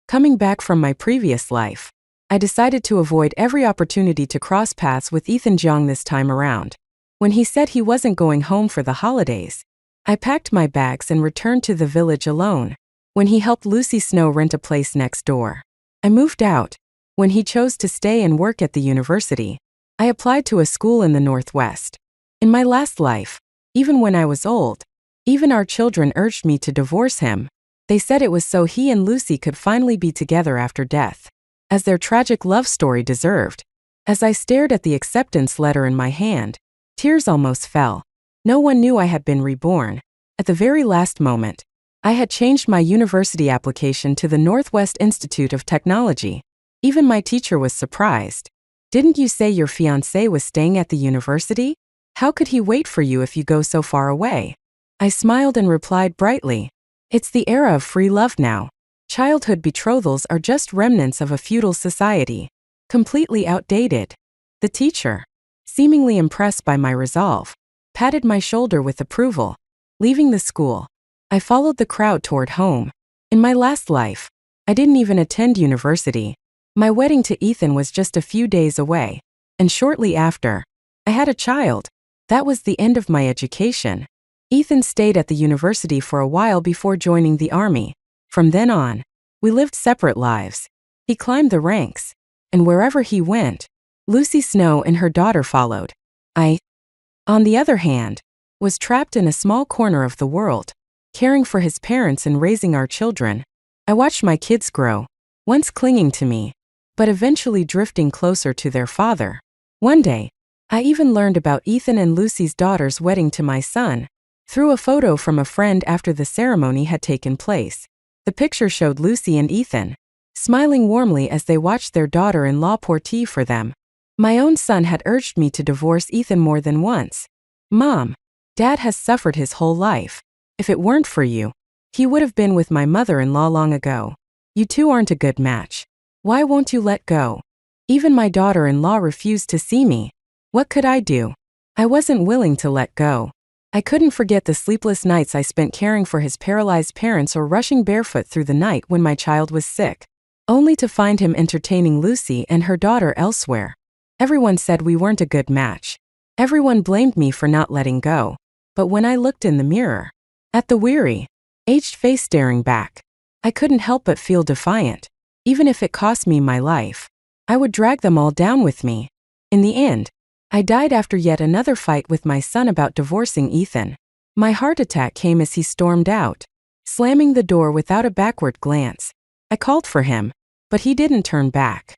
Coming back from my previous life, I decided to avoid every opportunity to cross paths with Ethan Jong this time around. When he said he wasn't going home for the holidays, I packed my bags and returned to the village alone. When he helped Lucy Snow rent a place next door, I moved out. When he chose to stay and work at the university, I applied to a school in the Northwest. In my last life, even when I was old, even our children urged me to divorce him. They said it was so he and Lucy could finally be together after death, as their tragic love story deserved. As I stared at the acceptance letter in my hand, tears almost fell. No one knew I had been reborn. At the very last moment, I had changed my university application to the Northwest Institute of Technology. Even my teacher was surprised. "Didn't you say your fiancé was staying at the university? How could he wait for you if you go so far away?" I smiled and replied brightly, "It's the era of free love now. Childhood betrothals are just remnants of a feudal society, completely outdated." The teacher, seemingly impressed by my resolve, patted my shoulder with approval. Leaving the school, I followed the crowd toward home. In my last life, I didn't even attend university. My wedding to Ethan was just a few days away, and shortly after, I had a child. That was the end of my education. Ethan stayed at the university for a while before joining the army. From then on, we lived separate lives. He climbed the ranks, and wherever he went, Lucy Snow and her daughter followed. I, on the other hand, was trapped in a small corner of the world, caring for his parents and raising our children. I watched my kids grow, once clinging to me, but eventually drifting closer to their father. One day, I even learned about Ethan and Lucy's daughter's wedding to my son, through a photo from a friend after the ceremony had taken place. The picture showed Lucy and Ethan, smiling warmly as they watched their daughter-in-law pour tea for them. My own son had urged me to divorce Ethan more than once. "Mom, Dad has suffered his whole life. If it weren't for you, he would have been with my mother-in-law long ago. You two aren't a good match. Why won't you let go?" Even my daughter-in-law refused to see me. What could I do? I wasn't willing to let go. I couldn't forget the sleepless nights I spent caring for his paralyzed parents or rushing barefoot through the night when my child was sick, only to find him entertaining Lucy and her daughter elsewhere. Everyone said we weren't a good match. Everyone blamed me for not letting go. But when I looked in the mirror, at the weary, aged face staring back, I couldn't help but feel defiant. Even if it cost me my life, I would drag them all down with me. In the end, I died after yet another fight with my son about divorcing Ethan. My heart attack came as he stormed out, slamming the door without a backward glance. I called for him, but he didn't turn back.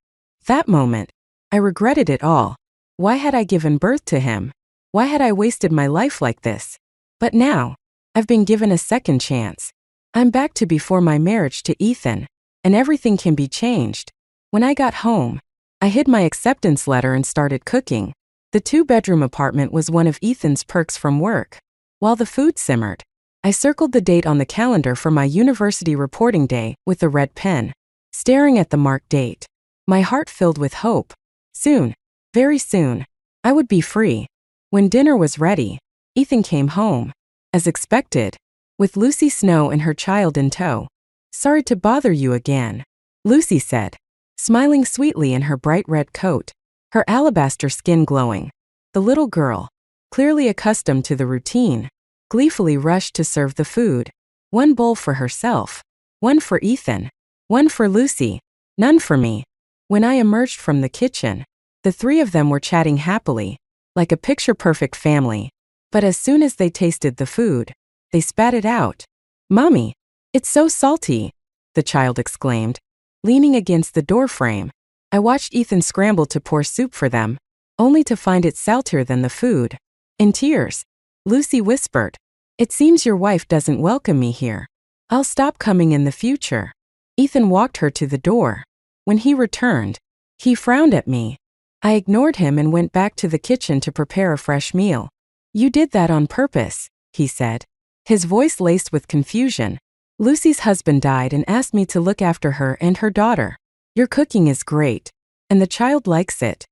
That moment, I regretted it all. Why had I given birth to him? Why had I wasted my life like this? But now, I've been given a second chance. I'm back to before my marriage to Ethan, and everything can be changed. When I got home, I hid my acceptance letter and started cooking. The two-bedroom apartment was one of Ethan's perks from work. While the food simmered, I circled the date on the calendar for my university reporting day with a red pen. Staring at the marked date, my heart filled with hope. Soon, very soon, I would be free. When dinner was ready, Ethan came home, as expected, with Lucy Snow and her child in tow. "Sorry to bother you again," Lucy said, smiling sweetly in her bright red coat, her alabaster skin glowing. The little girl, clearly accustomed to the routine, gleefully rushed to serve the food. One bowl for herself, one for Ethan, one for Lucy, none for me. When I emerged from the kitchen, the three of them were chatting happily, like a picture-perfect family. But as soon as they tasted the food, they spat it out. "Mommy, it's so salty," the child exclaimed, leaning against the doorframe. I watched Ethan scramble to pour soup for them, only to find it saltier than the food. In tears, Lucy whispered, "It seems your wife doesn't welcome me here. I'll stop coming in the future." Ethan walked her to the door. When he returned, he frowned at me. I ignored him and went back to the kitchen to prepare a fresh meal. "You did that on purpose," he said, his voice laced with confusion. "Lucy's husband died and asked me to look after her and her daughter. Your cooking is great, and the child likes it."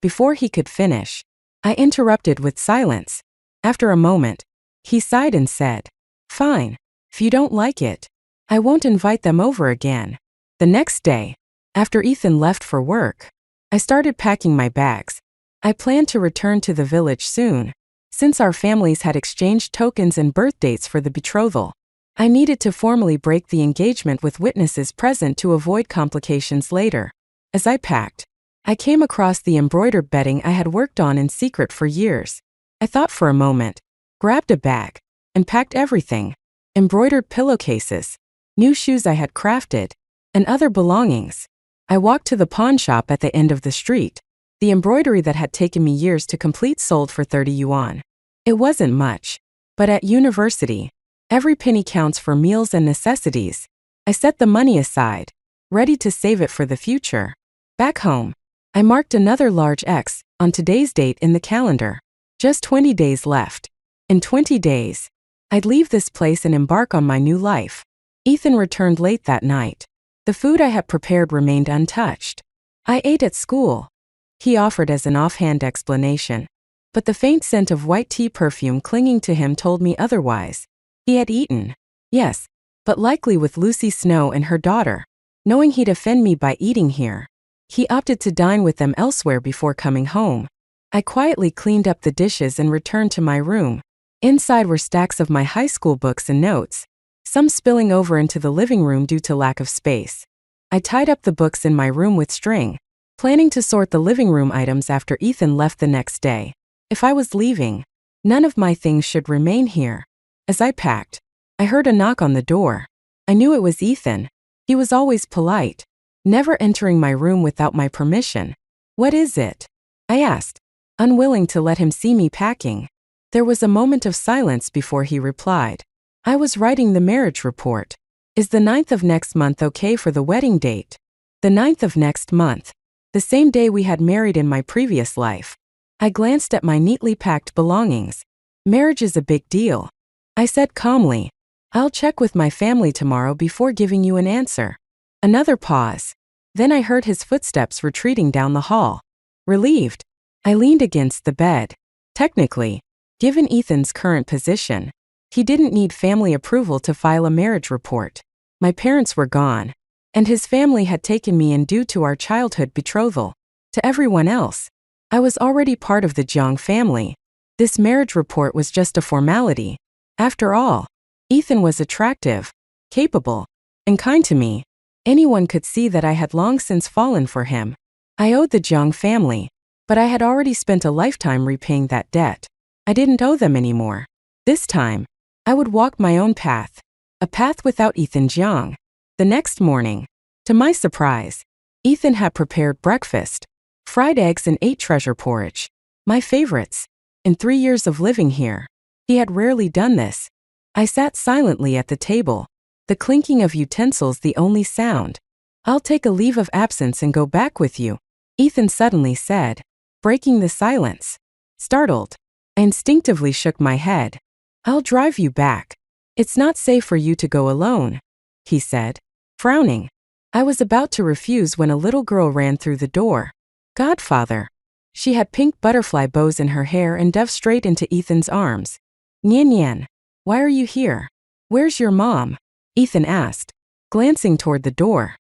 Before he could finish, I interrupted with silence. After a moment, he sighed and said, "Fine. If you don't like it, I won't invite them over again." The next day, after Ethan left for work, I started packing my bags. I planned to return to the village soon, since our families had exchanged tokens and birth dates for the betrothal. I needed to formally break the engagement with witnesses present to avoid complications later. As I packed, I came across the embroidered bedding I had worked on in secret for years. I thought for a moment, grabbed a bag, and packed everything: embroidered pillowcases, new shoes I had crafted, and other belongings. I walked to the pawn shop at the end of the street. The embroidery that had taken me years to complete sold for 30 yuan. It wasn't much, but at university, every penny counts for meals and necessities. I set the money aside, ready to save it for the future. Back home, I marked another large X on today's date in the calendar. Just 20 days left. In 20 days, I'd leave this place and embark on my new life. Ethan returned late that night. The food I had prepared remained untouched. I ate at school, he offered as an offhand explanation. But the faint scent of white tea perfume clinging to him told me otherwise. He had eaten, yes, but likely with Lucy Snow and her daughter. Knowing he'd offend me by eating here, he opted to dine with them elsewhere before coming home. I quietly cleaned up the dishes and returned to my room. Inside were stacks of my high school books and notes, some spilling over into the living room due to lack of space. I tied up the books in my room with string, planning to sort the living room items after Ethan left the next day. If I was leaving, none of my things should remain here. As I packed, I heard a knock on the door. I knew it was Ethan. He was always polite, never entering my room without my permission. "What is it?" I asked, unwilling to let him see me packing. There was a moment of silence before he replied. "I was writing the marriage report. Is the 9th of next month okay for the wedding date?" The 9th of next month, the same day we had married in my previous life. I glanced at my neatly packed belongings. "Marriage is a big deal," I said calmly. "I'll check with my family tomorrow before giving you an answer." Another pause. Then I heard his footsteps retreating down the hall. Relieved, I leaned against the bed. Technically, given Ethan's current position, he didn't need family approval to file a marriage report. My parents were gone, and his family had taken me in due to our childhood betrothal. To everyone else, I was already part of the Jiang family. This marriage report was just a formality. After all, Ethan was attractive, capable, and kind to me. Anyone could see that I had long since fallen for him. I owed the Jiang family, but I had already spent a lifetime repaying that debt. I didn't owe them anymore. This time, I would walk my own path, a path without Ethan Jiang. The next morning, to my surprise, Ethan had prepared breakfast, fried eggs and 8 treasure porridge, my favorites. In 3 years of living here, he had rarely done this. I sat silently at the table, the clinking of utensils the only sound. "I'll take a leave of absence and go back with you," Ethan suddenly said, breaking the silence. Startled, I instinctively shook my head. "I'll drive you back. It's not safe for you to go alone," he said, frowning. I was about to refuse when a little girl ran through the door. "Godfather." She had pink butterfly bows in her hair and dove straight into Ethan's arms. "Nian Nian, why are you here? Where's your mom?" Ethan asked, glancing toward the door.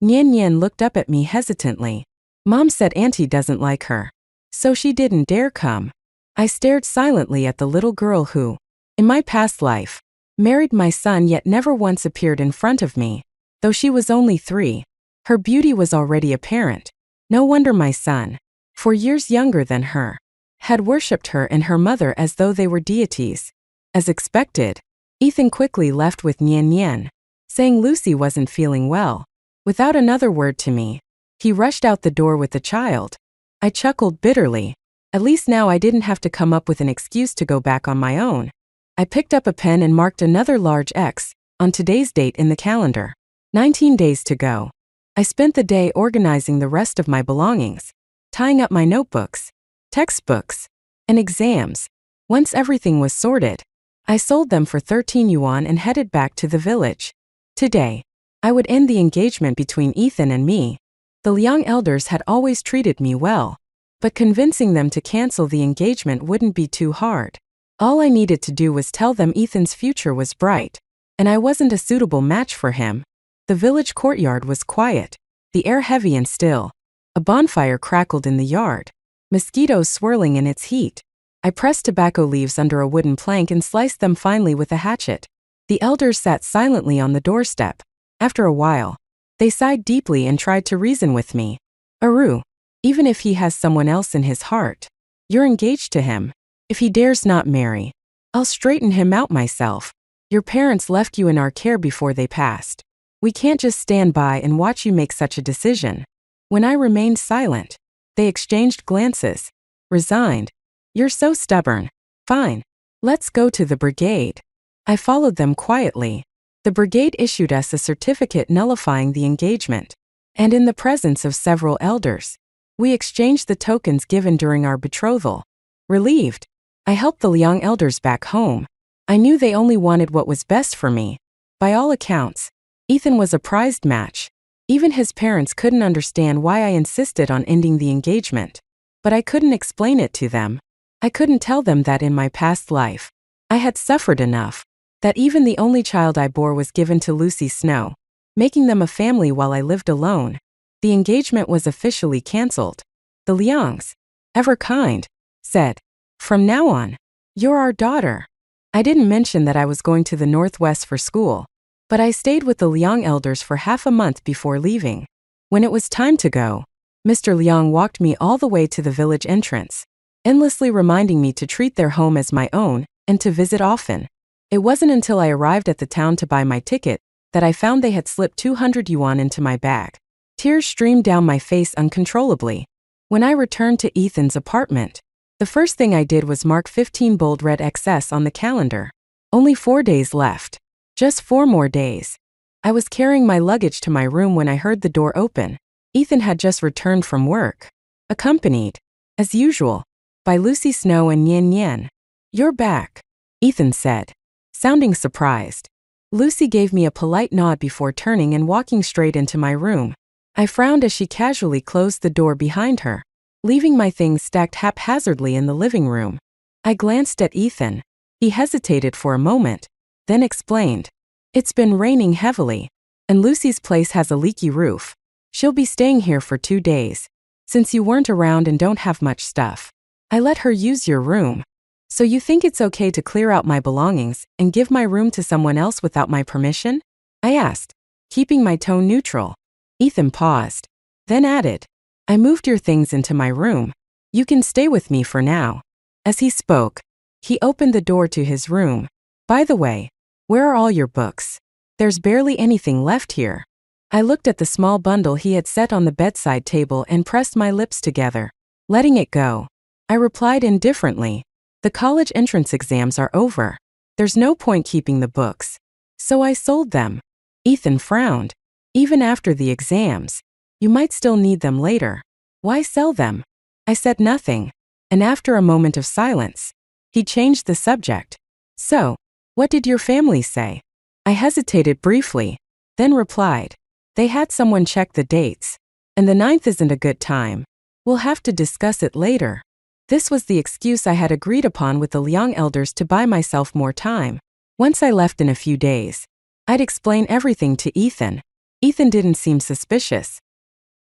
Nian Nian looked up at me hesitantly. "Mom said Auntie doesn't like her, so she didn't dare come." I stared silently at the little girl who, in my past life, married my son yet never once appeared in front of me. Though she was only 3, her beauty was already apparent. No wonder my son, 4 years younger than her, had worshipped her and her mother as though they were deities. As expected, Ethan quickly left with Nian Nian, saying Lucy wasn't feeling well. Without another word to me, he rushed out the door with the child. I chuckled bitterly. At least now I didn't have to come up with an excuse to go back on my own. I picked up a pen and marked another large X on today's date in the calendar. 19 days to go. I spent the day organizing the rest of my belongings, tying up my notebooks, textbooks, and exams. Once everything was sorted, I sold them for 13 yuan and headed back to the village. Today, I would end the engagement between Ethan and me. The Liang elders had always treated me well, but convincing them to cancel the engagement wouldn't be too hard. All I needed to do was tell them Ethan's future was bright, and I wasn't a suitable match for him. The village courtyard was quiet, the air heavy and still. A bonfire crackled in the yard, mosquitoes swirling in its heat. I pressed tobacco leaves under a wooden plank and sliced them finely with a hatchet. The elders sat silently on the doorstep. After a while, they sighed deeply and tried to reason with me. Aru, even if he has someone else in his heart, you're engaged to him. If he dares not marry, I'll straighten him out myself. Your parents left you in our care before they passed. We can't just stand by and watch you make such a decision. When I remained silent, they exchanged glances. Resigned. You're so stubborn. Fine. Let's go to the brigade. I followed them quietly. The brigade issued us a certificate nullifying the engagement. And in the presence of several elders, we exchanged the tokens given during our betrothal. Relieved, I helped the Liang elders back home. I knew they only wanted what was best for me. By all accounts, Ethan was a prized match. Even his parents couldn't understand why I insisted on ending the engagement. But I couldn't explain it to them. I couldn't tell them that in my past life, I had suffered enough, that even the only child I bore was given to Lucy Snow, making them a family while I lived alone. The engagement was officially cancelled. The Liangs, ever kind, said, "From now on, you're our daughter." I didn't mention that I was going to the Northwest for school, but I stayed with the Liang elders for half a month before leaving. When it was time to go, Mr. Liang walked me all the way to the village entrance, endlessly reminding me to treat their home as my own and to visit often. It wasn't until I arrived at the town to buy my ticket that I found they had slipped 200 yuan into my bag. Tears streamed down my face uncontrollably. When I returned to Ethan's apartment, the first thing I did was mark 15 bold red XS on the calendar. Only 4 days left. Just 4 more days. I was carrying my luggage to my room when I heard the door open. Ethan had just returned from work, accompanied, as usual, by Lucy Snow and Nian Nian. "You're back," Ethan said, sounding surprised. Lucy gave me a polite nod before turning and walking straight into my room. I frowned as she casually closed the door behind her, leaving my things stacked haphazardly in the living room. I glanced at Ethan. He hesitated for a moment, then explained, "It's been raining heavily, and Lucy's place has a leaky roof. She'll be staying here for 2 days. Since you weren't around and don't have much stuff, I let her use your room. So you think it's okay to clear out my belongings and give my room to someone else without my permission?" I asked, keeping my tone neutral. Ethan paused, then added, "I moved your things into my room. You can stay with me for now." As he spoke, he opened the door to his room. "By the way, where are all your books? There's barely anything left here." I looked at the small bundle he had set on the bedside table and pressed my lips together, letting it go. I replied indifferently, "The college entrance exams are over. There's no point keeping the books. So I sold them." Ethan frowned. "Even after the exams, you might still need them later. Why sell them?" I said nothing, and after a moment of silence, he changed the subject. "So, what did your family say?" I hesitated briefly, then replied, "They had someone check the dates, and the 9th isn't a good time. We'll have to discuss it later." This was the excuse I had agreed upon with the Liang elders to buy myself more time. Once I left in a few days, I'd explain everything to Ethan. Ethan didn't seem suspicious.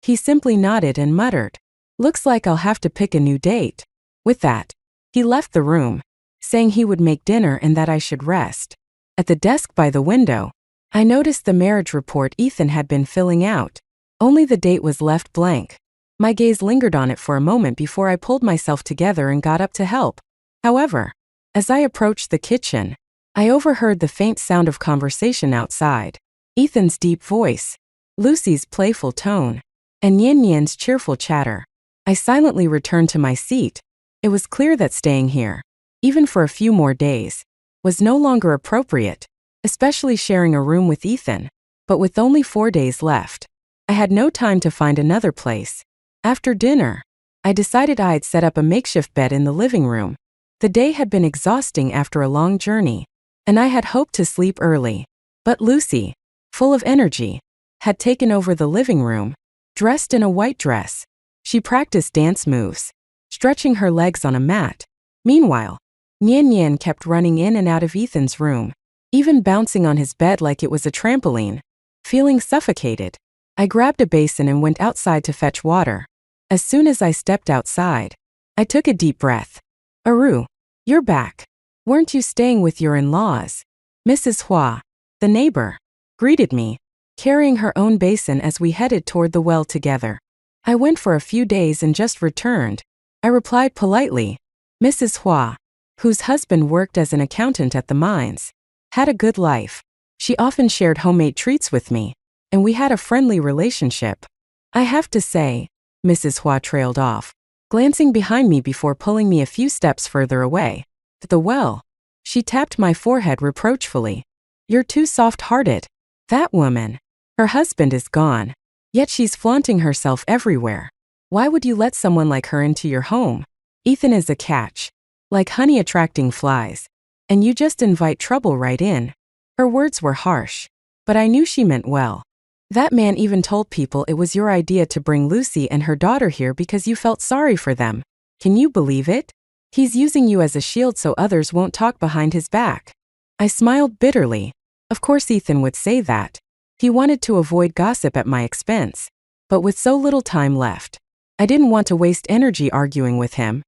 He simply nodded and muttered, "Looks like I'll have to pick a new date." With that, he left the room, saying he would make dinner and that I should rest. At the desk by the window, I noticed the marriage report Ethan had been filling out. Only the date was left blank. My gaze lingered on it for a moment before I pulled myself together and got up to help. However, as I approached the kitchen, I overheard the faint sound of conversation outside. Ethan's deep voice, Lucy's playful tone, and Nian Nian's cheerful chatter. I silently returned to my seat. It was clear that staying here, even for a few more days, was no longer appropriate, especially sharing a room with Ethan. But with only 4 days left, I had no time to find another place. After dinner, I decided I'd set up a makeshift bed in the living room. The day had been exhausting after a long journey, and I had hoped to sleep early. But Lucy, full of energy, had taken over the living room. Dressed in a white dress, she practiced dance moves, stretching her legs on a mat. Meanwhile, Nian Nian kept running in and out of Ethan's room, even bouncing on his bed like it was a trampoline. feeling suffocated. I grabbed a basin and went outside to fetch water. As soon as I stepped outside, I took a deep breath. Aru, you're back. Weren't you staying with your in-laws? Mrs. Hua, the neighbor, greeted me, carrying her own basin as we headed toward the well together. I went for a few days and just returned. I replied politely. Mrs. Hua, whose husband worked as an accountant at the mines, had a good life. She often shared homemade treats with me, and we had a friendly relationship. I have to say, Mrs. Hua trailed off, glancing behind me before pulling me a few steps further away. At the well, she tapped my forehead reproachfully. You're too soft-hearted. That woman. Her husband is gone, yet she's flaunting herself everywhere. Why would you let someone like her into your home? Ethan is a catch, like honey attracting flies, and you just invite trouble right in. Her words were harsh, but I knew she meant well. That man even told people it was your idea to bring Lucy and her daughter here because you felt sorry for them. Can you believe it? He's using you as a shield so others won't talk behind his back. I smiled bitterly. Of course Ethan would say that. He wanted to avoid gossip at my expense. But with so little time left, I didn't want to waste energy arguing with him.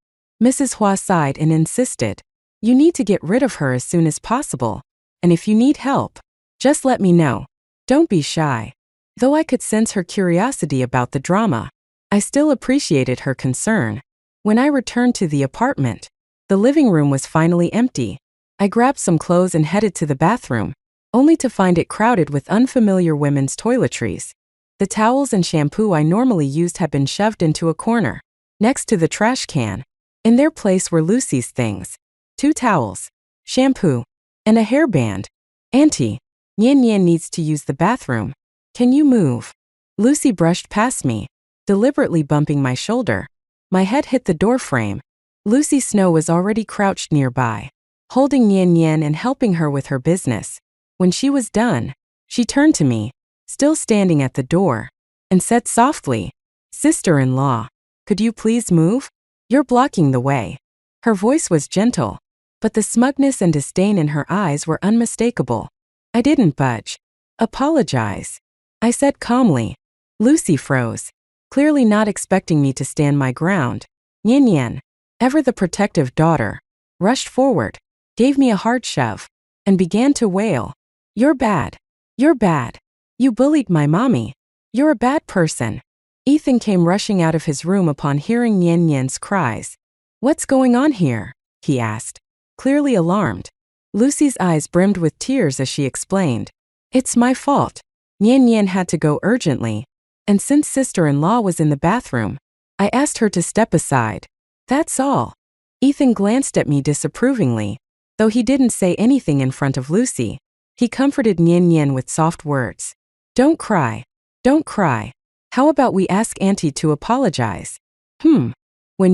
Mrs. Hua sighed and insisted. You need to get rid of her as soon as possible. And if you need help, just let me know. Don't be shy. Though I could sense her curiosity about the drama, I still appreciated her concern. When I returned to the apartment, the living room was finally empty. I grabbed some clothes and headed to the bathroom, only to find it crowded with unfamiliar women's toiletries. The towels and shampoo I normally used had been shoved into a corner, next to the trash can. In their place were Lucy's things: 2 towels, shampoo, and a hairband. Auntie, Nian Nian needs to use the bathroom. Can you move? Lucy brushed past me, deliberately bumping my shoulder. My head hit the doorframe. Lucy Snow was already crouched nearby, holding Nian Nian and helping her with her business. When she was done, she turned to me, still standing at the door, and said softly, Sister-in-law, could you please move? You're blocking the way. Her voice was gentle, but the smugness and disdain in her eyes were unmistakable. I didn't budge. Apologize, I said calmly. Lucy froze, clearly not expecting me to stand my ground. Nian Nian, ever the protective daughter, rushed forward, gave me a hard shove, and began to wail. You're bad. You're bad. You bullied my mommy. You're a bad person. Ethan came rushing out of his room upon hearing Nian Nian's cries. What's going on here? He asked, clearly alarmed. Lucy's eyes brimmed with tears as she explained. It's my fault. Nian Nian had to go urgently, and since sister-in-law was in the bathroom, I asked her to step aside. That's all. Ethan glanced at me disapprovingly, though he didn't say anything in front of Lucy. He comforted Nian Nian with soft words. Don't cry. Don't cry. How about we ask Auntie to apologize? When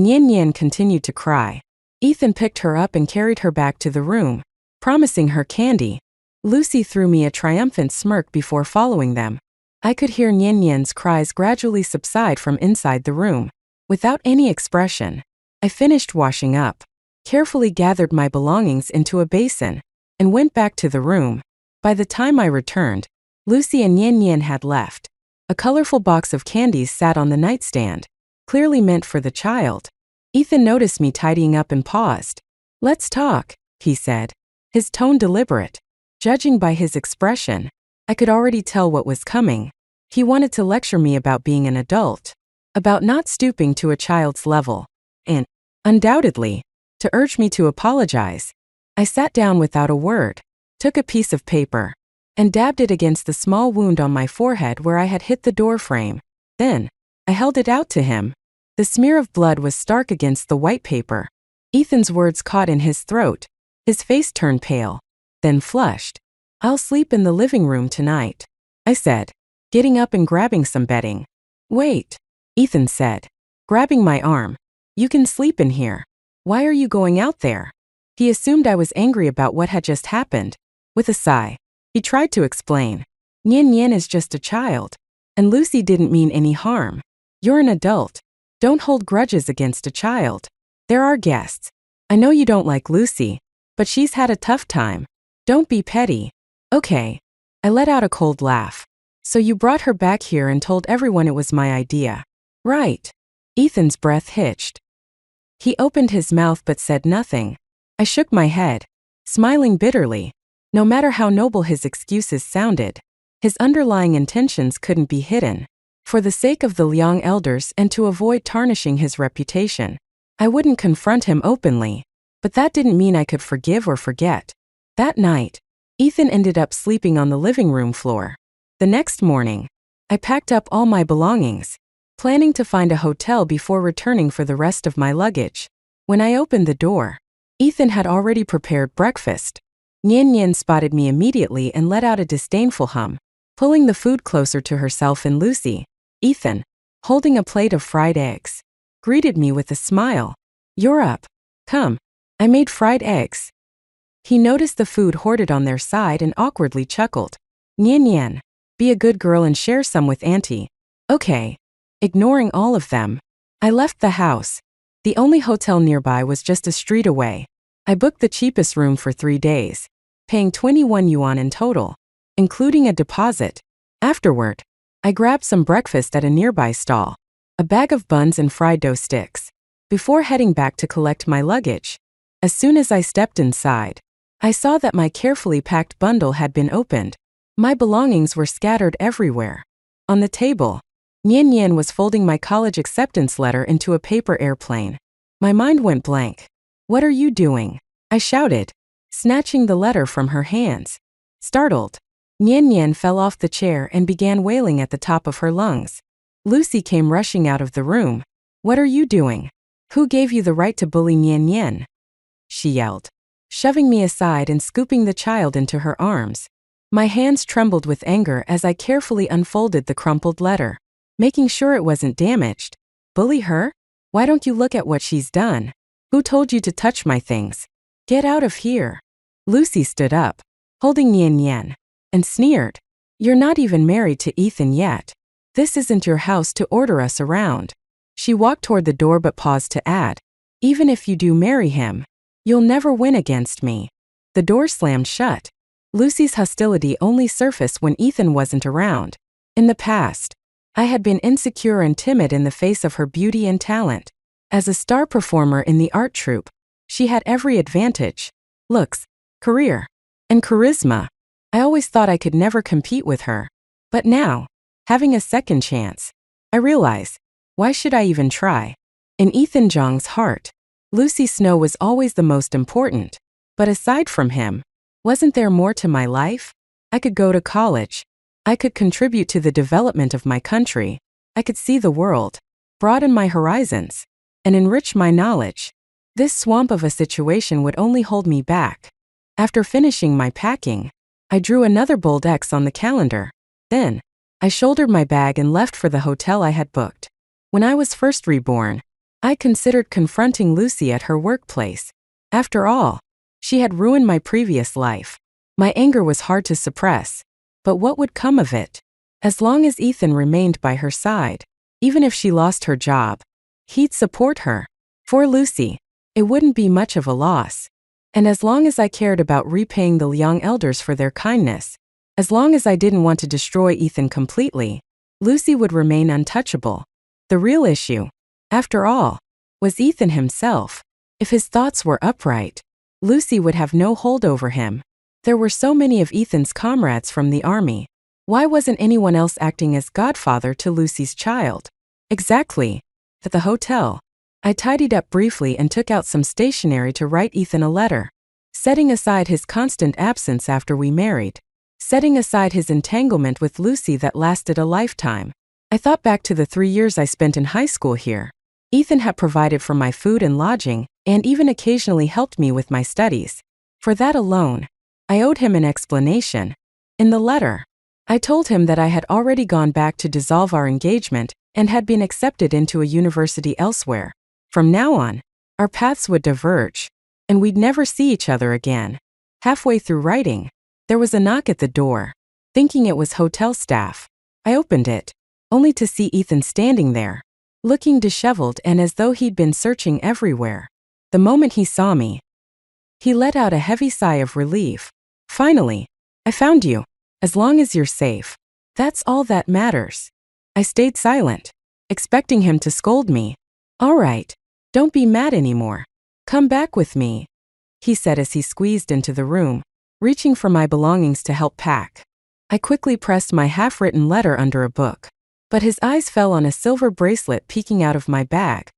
Nian Nian continued to cry, Ethan picked her up and carried her back to the room, promising her candy. Lucy threw me a triumphant smirk before following them. I could hear Nian Nian's cries gradually subside from inside the room. Without any expression, I finished washing up, carefully gathered my belongings into a basin, and went back to the room. By the time I returned, Lucy and Nian Nian had left. A colorful box of candies sat on the nightstand, clearly meant for the child. Ethan noticed me tidying up and paused. Let's talk, he said, his tone deliberate. Judging by his expression, I could already tell what was coming. He wanted to lecture me about being an adult, about not stooping to a child's level, and, undoubtedly, to urge me to apologize. I sat down without a word, took a piece of paper, and dabbed it against the small wound on my forehead where I had hit the doorframe. Then, I held it out to him. The smear of blood was stark against the white paper. Ethan's words caught in his throat. His face turned pale, then flushed. I'll sleep in the living room tonight, I said, getting up and grabbing some bedding. Wait, Ethan said, grabbing my arm. You can sleep in here. Why are you going out there? He assumed I was angry about what had just happened. With a sigh, he tried to explain. Nian Nian is just a child, and Lucy didn't mean any harm. You're an adult. Don't hold grudges against a child. There are guests. I know you don't like Lucy, but she's had a tough time. Don't be petty. Okay. I let out a cold laugh. So you brought her back here and told everyone it was my idea. Right. Ethan's breath hitched. He opened his mouth but said nothing. I shook my head, smiling bitterly. No matter how noble his excuses sounded, his underlying intentions couldn't be hidden. For the sake of the Liang elders and to avoid tarnishing his reputation, I wouldn't confront him openly. But that didn't mean I could forgive or forget. That night, Ethan ended up sleeping on the living room floor. The next morning, I packed up all my belongings, planning to find a hotel before returning for the rest of my luggage. When I opened the door, Ethan had already prepared breakfast. Nian Nian spotted me immediately and let out a disdainful hum, pulling the food closer to herself and Lucy. Ethan, holding a plate of fried eggs, greeted me with a smile. You're up. Come. I made fried eggs. He noticed the food hoarded on their side and awkwardly chuckled. Nian Nian, be a good girl and share some with Auntie. Okay. Ignoring all of them, I left the house. The only hotel nearby was just a street away. I booked the cheapest room for 3 days, paying 21 yuan in total, including a deposit. Afterward, I grabbed some breakfast at a nearby stall, a bag of buns and fried dough sticks, before heading back to collect my luggage. As soon as I stepped inside, I saw that my carefully packed bundle had been opened. My belongings were scattered everywhere. On the table, Nian Nian was folding my college acceptance letter into a paper airplane. My mind went blank. What are you doing? I shouted, snatching the letter from her hands. Startled, Nian Nian fell off the chair and began wailing at the top of her lungs. Lucy came rushing out of the room. What are you doing? Who gave you the right to bully Nian Nian? She yelled, shoving me aside and scooping the child into her arms. My hands trembled with anger as I carefully unfolded the crumpled letter, making sure it wasn't damaged. Bully her? Why don't you look at what she's done? Who told you to touch my things? Get out of here. Lucy stood up, holding Nian Nian, and sneered. You're not even married to Ethan yet. This isn't your house to order us around. She walked toward the door but paused to add, even if you do marry him, you'll never win against me. The door slammed shut. Lucy's hostility only surfaced when Ethan wasn't around. In the past, I had been insecure and timid in the face of her beauty and talent. As a star performer in the art troupe, she had every advantage: looks, career, and charisma. I always thought I could never compete with her. But now, having a second chance, I realize, why should I even try? In Ethan Zhang's heart, Lucy Snow was always the most important. But aside from him, wasn't there more to my life? I could go to college. I could contribute to the development of my country. I could see the world, broaden my horizons, and enrich my knowledge. This swamp of a situation would only hold me back. After finishing my packing, I drew another bold X on the calendar. Then, I shouldered my bag and left for the hotel I had booked. When I was first reborn, I considered confronting Lucy at her workplace. After all, she had ruined my previous life. My anger was hard to suppress. But what would come of it? As long as Ethan remained by her side, even if she lost her job, he'd support her. For Lucy, it wouldn't be much of a loss. And as long as I cared about repaying the Liang elders for their kindness, as long as I didn't want to destroy Ethan completely, Lucy would remain untouchable. The real issue, after all, was Ethan himself. If his thoughts were upright, Lucy would have no hold over him. There were so many of Ethan's comrades from the army. Why wasn't anyone else acting as godfather to Lucy's child? Exactly. At the hotel, I tidied up briefly and took out some stationery to write Ethan a letter, setting aside his constant absence after we married, setting aside his entanglement with Lucy that lasted a lifetime. I thought back to the 3 years I spent in high school here. Ethan had provided for my food and lodging, and even occasionally helped me with my studies. For that alone, I owed him an explanation. In the letter, I told him that I had already gone back to dissolve our engagement and had been accepted into a university elsewhere. From now on, our paths would diverge, and we'd never see each other again. Halfway through writing, there was a knock at the door. Thinking it was hotel staff, I opened it, only to see Ethan standing there, looking disheveled and as though he'd been searching everywhere. The moment he saw me, he let out a heavy sigh of relief. Finally, I found you. As long as you're safe, That's all that matters. I stayed silent, expecting him to scold me. All right, don't be mad anymore. Come back with me, he said as he squeezed into the room, reaching for my belongings to help pack. I quickly pressed my half-written letter under a book, but his eyes fell on a silver bracelet peeking out of my bag.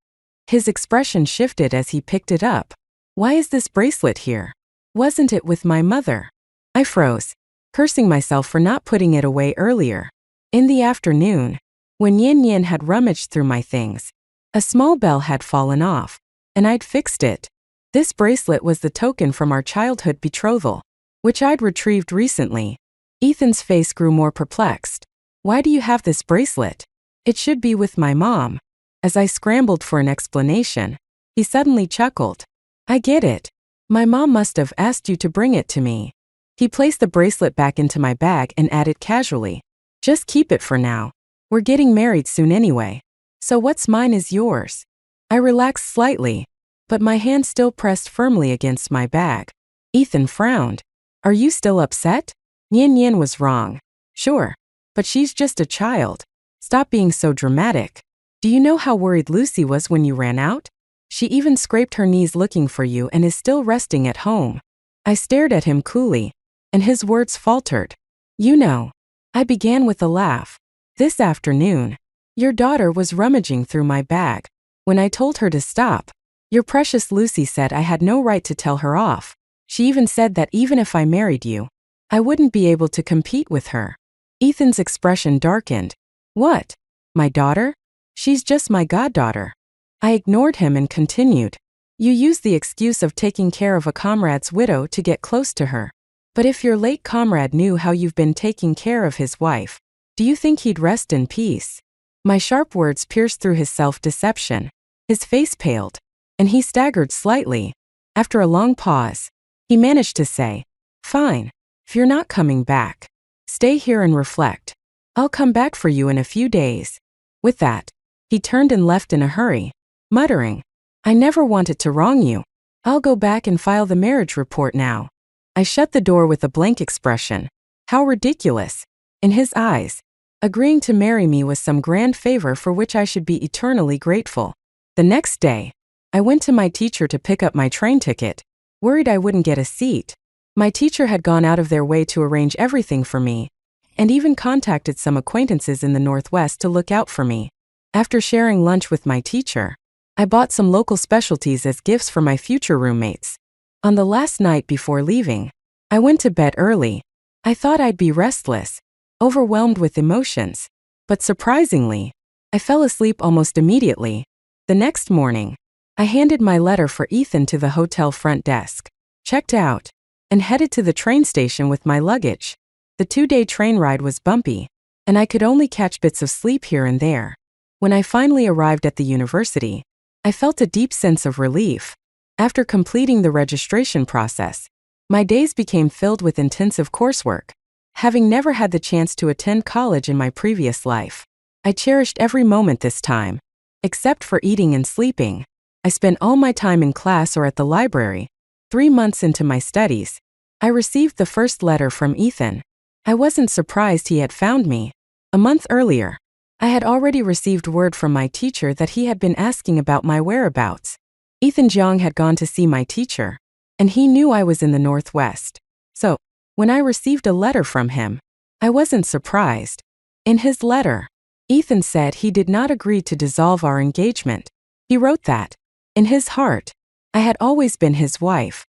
His expression shifted as he picked it up. Why is this bracelet here? Wasn't it with my mother? I froze, cursing myself for not putting it away earlier. In the afternoon, when Yin Yin had rummaged through my things, a small bell had fallen off, and I'd fixed it. This bracelet was the token from our childhood betrothal, which I'd retrieved recently. Ethan's face grew more perplexed. Why do you have this bracelet? It should be with my mom. As I scrambled for an explanation, he suddenly chuckled. I get it. My mom must have asked you to bring it to me. He placed the bracelet back into my bag and added casually, just keep it for now. We're getting married soon anyway. So what's mine is yours. I relaxed slightly, but my hand still pressed firmly against my bag. Ethan frowned. Are you still upset? Yin Yin was wrong. Sure, but she's just a child. Stop being so dramatic. Do you know how worried Lucy was when you ran out? She even scraped her knees looking for you and is still resting at home. I stared at him coolly, and his words faltered. You know. I began with a laugh. This afternoon, your daughter was rummaging through my bag. When I told her to stop, your precious Lucy said I had no right to tell her off. She even said that even if I married you, I wouldn't be able to compete with her. Ethan's expression darkened. What? My daughter? She's just my goddaughter. I ignored him and continued. You used the excuse of taking care of a comrade's widow to get close to her. But if your late comrade knew how you've been taking care of his wife, do you think he'd rest in peace? My sharp words pierced through his self-deception. His face paled, and he staggered slightly. After a long pause, he managed to say, Fine. If you're not coming back, stay here and reflect. I'll come back for you in a few days. With that, he turned and left in a hurry, muttering, I never wanted to wrong you. I'll go back and file the marriage report now. I shut the door with a blank expression. How ridiculous. In his eyes, agreeing to marry me was some grand favor for which I should be eternally grateful. The next day, I went to my teacher to pick up my train ticket, worried I wouldn't get a seat. My teacher had gone out of their way to arrange everything for me, and even contacted some acquaintances in the Northwest to look out for me. After sharing lunch with my teacher, I bought some local specialties as gifts for my future roommates. On the last night before leaving, I went to bed early. I thought I'd be restless, overwhelmed with emotions, but surprisingly, I fell asleep almost immediately. The next morning, I handed my letter for Ethan to the hotel front desk, checked out, and headed to the train station with my luggage. The 2-day train ride was bumpy, and I could only catch bits of sleep here and there. When I finally arrived at the university, I felt a deep sense of relief. After completing the registration process, my days became filled with intensive coursework. Having never had the chance to attend college in my previous life, I cherished every moment this time. Except for eating and sleeping, I spent all my time in class or at the library. 3 months into my studies, I received the first letter from Ethan. I wasn't surprised he had found me. A month earlier, I had already received word from my teacher that he had been asking about my whereabouts. Ethan Jiang had gone to see my teacher, and he knew I was in the Northwest. So, when I received a letter from him, I wasn't surprised. In his letter, Ethan said he did not agree to dissolve our engagement. He wrote that, in his heart, I had always been his wife.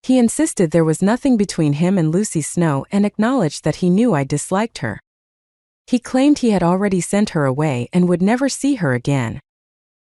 He insisted there was nothing between him and Lucy Snow and acknowledged that he knew I disliked her. He claimed he had already sent her away and would never see her again.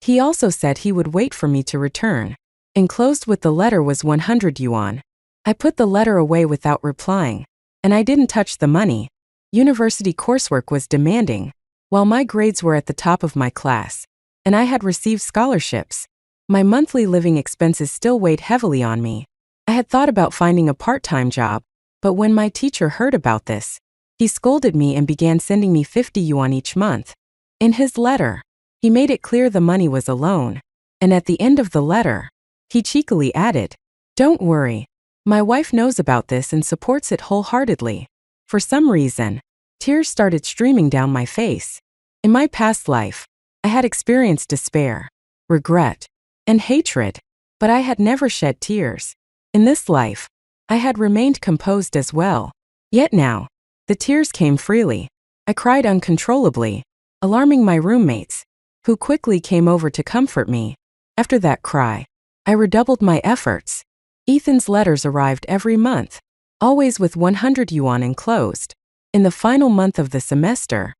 He also said he would wait for me to return. Enclosed with the letter was 100 yuan. I put the letter away without replying, and I didn't touch the money. University coursework was demanding, while my grades were at the top of my class, and I had received scholarships. My monthly living expenses still weighed heavily on me. I had thought about finding a part-time job, but when my teacher heard about this, he scolded me and began sending me 50 yuan each month. In his letter, he made it clear the money was a loan, and at the end of the letter, he cheekily added, Don't worry, my wife knows about this and supports it wholeheartedly. For some reason, Tears started streaming down my face. In my past life, I had experienced despair, regret, and hatred, but I had never shed tears. In this life, I had remained composed as well. Yet now, the tears came freely. I cried uncontrollably, alarming my roommates, who quickly came over to comfort me. After that cry, I redoubled my efforts. Ethan's letters arrived every month, always with 100 yuan enclosed. In the final month of the semester,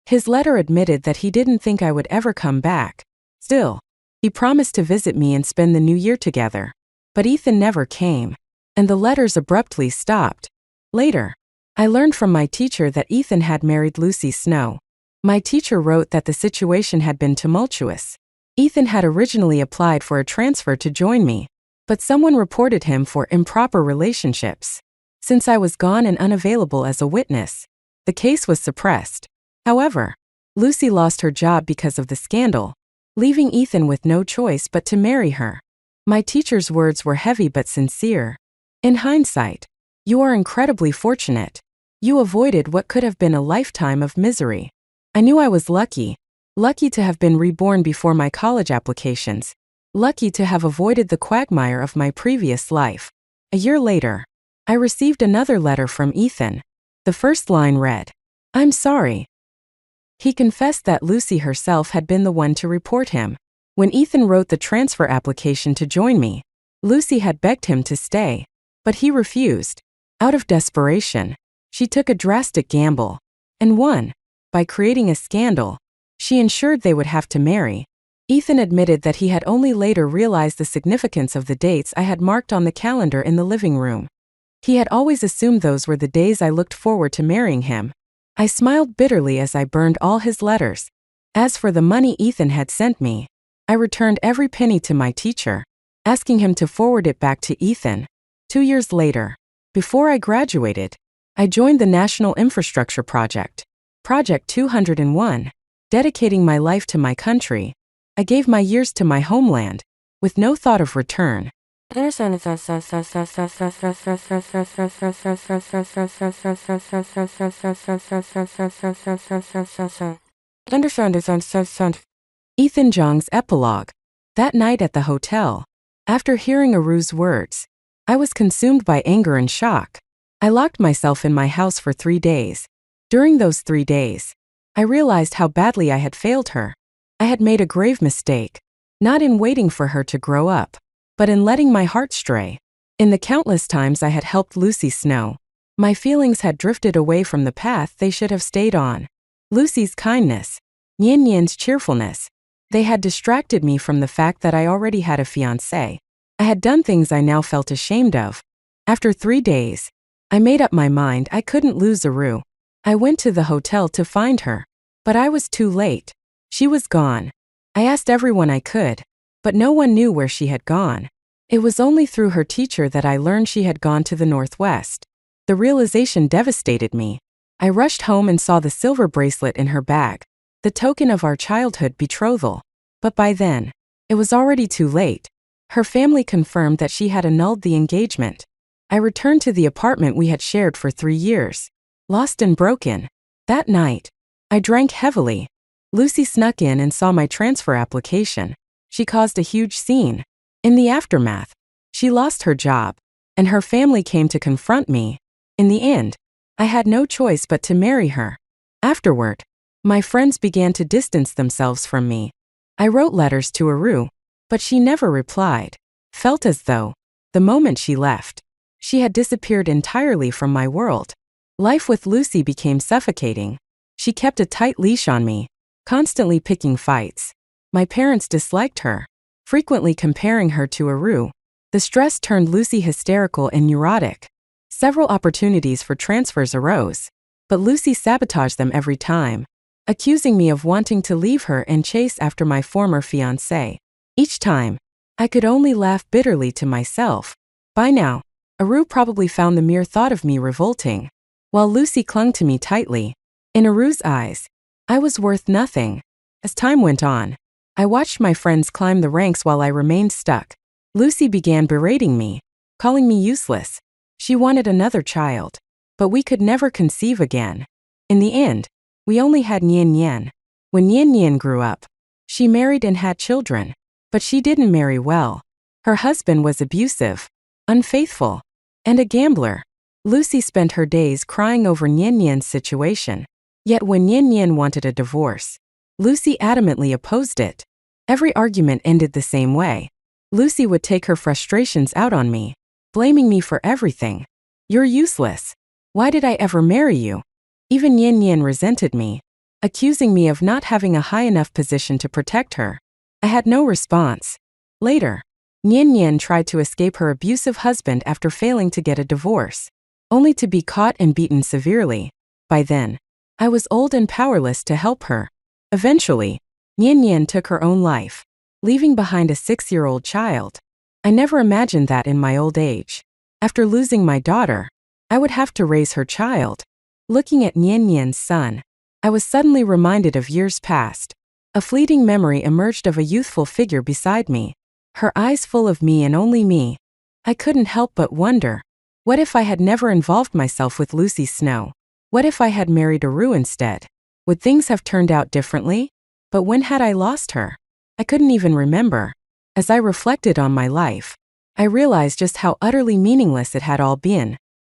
his letter admitted that he didn't think I would ever come back. Still, he promised to visit me and spend the new year together. But Ethan never came, and the letters abruptly stopped. Later, I learned from my teacher that Ethan had married Lucy Snow. My teacher wrote that the situation had been tumultuous. Ethan had originally applied for a transfer to join me, but someone reported him for improper relationships. Since I was gone and unavailable as a witness, the case was suppressed. However, Lucy lost her job because of the scandal, leaving Ethan with no choice but to marry her. My teacher's words were heavy but sincere. In hindsight, you are incredibly fortunate. You avoided what could have been a lifetime of misery. I knew I was lucky to have been reborn before my college applications, lucky to have avoided the quagmire of my previous life. A year later, I received another letter from Ethan. The first line read, "I'm sorry." He confessed that Lucy herself had been the one to report him. When Ethan wrote the transfer application to join me, Lucy had begged him to stay, but he refused. Out of desperation, she took a drastic gamble and won. By creating a scandal, she ensured they would have to marry. Ethan admitted that he had only later realized the significance of the dates I had marked on the calendar in the living room. He had always assumed those were the days I looked forward to marrying him. I smiled bitterly as I burned all his letters. As for the money Ethan had sent me, I returned every penny to my teacher, asking him to forward it back to Ethan. 2 years later, before I graduated, I joined the National Infrastructure Project, Project 201, dedicating my life to my country. I gave my years to my homeland, with no thought of return. Ethan Jong's epilogue. That night at the hotel, after hearing Aru's words, I was consumed by anger and shock. I locked myself in my house for 3 days. During those 3 days, I realized how badly I had failed her. I had made a grave mistake, not in waiting for her to grow up, but in letting my heart stray. In the countless times I had helped Lucy Snow, my feelings had drifted away from the path they should have stayed on. Lucy's kindness, Nian Nian's cheerfulness, they had distracted me from the fact that I already had a fiancé. I had done things I now felt ashamed of. After 3 days, I made up my mind I couldn't lose Aru. I went to the hotel to find her, but I was too late. She was gone. I asked everyone I could, but no one knew where she had gone. It was only through her teacher that I learned she had gone to the Northwest. The realization devastated me. I rushed home and saw the silver bracelet in her bag, the token of our childhood betrothal. But by then, it was already too late. Her family confirmed that she had annulled the engagement. I returned to the apartment we had shared for 3 years, lost and broken. That night, I drank heavily. Lucy snuck in and saw my transfer application. She caused a huge scene. In the aftermath, she lost her job, and her family came to confront me. In the end, I had no choice but to marry her. Afterward, my friends began to distance themselves from me. I wrote letters to Aru, but she never replied. Felt as though, the moment she left, she had disappeared entirely from my world. Life with Lucy became suffocating. She kept a tight leash on me, constantly picking fights. My parents disliked her, frequently comparing her to Aru. The stress turned Lucy hysterical and neurotic. Several opportunities for transfers arose, but Lucy sabotaged them every time, accusing me of wanting to leave her and chase after my former fiancé. Each time, I could only laugh bitterly to myself. By now, Aru probably found the mere thought of me revolting, while Lucy clung to me tightly. In Aru's eyes, I was worth nothing. As time went on, I watched my friends climb the ranks while I remained stuck. Lucy began berating me, calling me useless. She wanted another child, but we could never conceive again. In the end, we only had Nian Nian. When Nian Nian grew up, she married and had children, but she didn't marry well. Her husband was abusive, unfaithful, and a gambler. Lucy spent her days crying over Nian Nian's situation. Yet when Nian Nian wanted a divorce, Lucy adamantly opposed it. Every argument ended the same way. Lucy would take her frustrations out on me, blaming me for everything. "You're useless. Why did I ever marry you?" Even Nian Nian resented me, accusing me of not having a high enough position to protect her. I had no response. Later, Nian Nian tried to escape her abusive husband after failing to get a divorce, only to be caught and beaten severely. By then, I was old and powerless to help her. Eventually, Nian Nian took her own life, leaving behind a 6-year-old child. I never imagined that in my old age, after losing my daughter, I would have to raise her child. Looking at Nian Nian's son, I was suddenly reminded of years past. A fleeting memory emerged of a youthful figure beside me, her eyes full of me and only me. I couldn't help but wonder, what if I had never involved myself with Lucy Snow? What if I had married Aru instead? Would things have turned out differently? But when had I lost her? I couldn't even remember. As I reflected on my life, I realized just how utterly meaningless it had all been.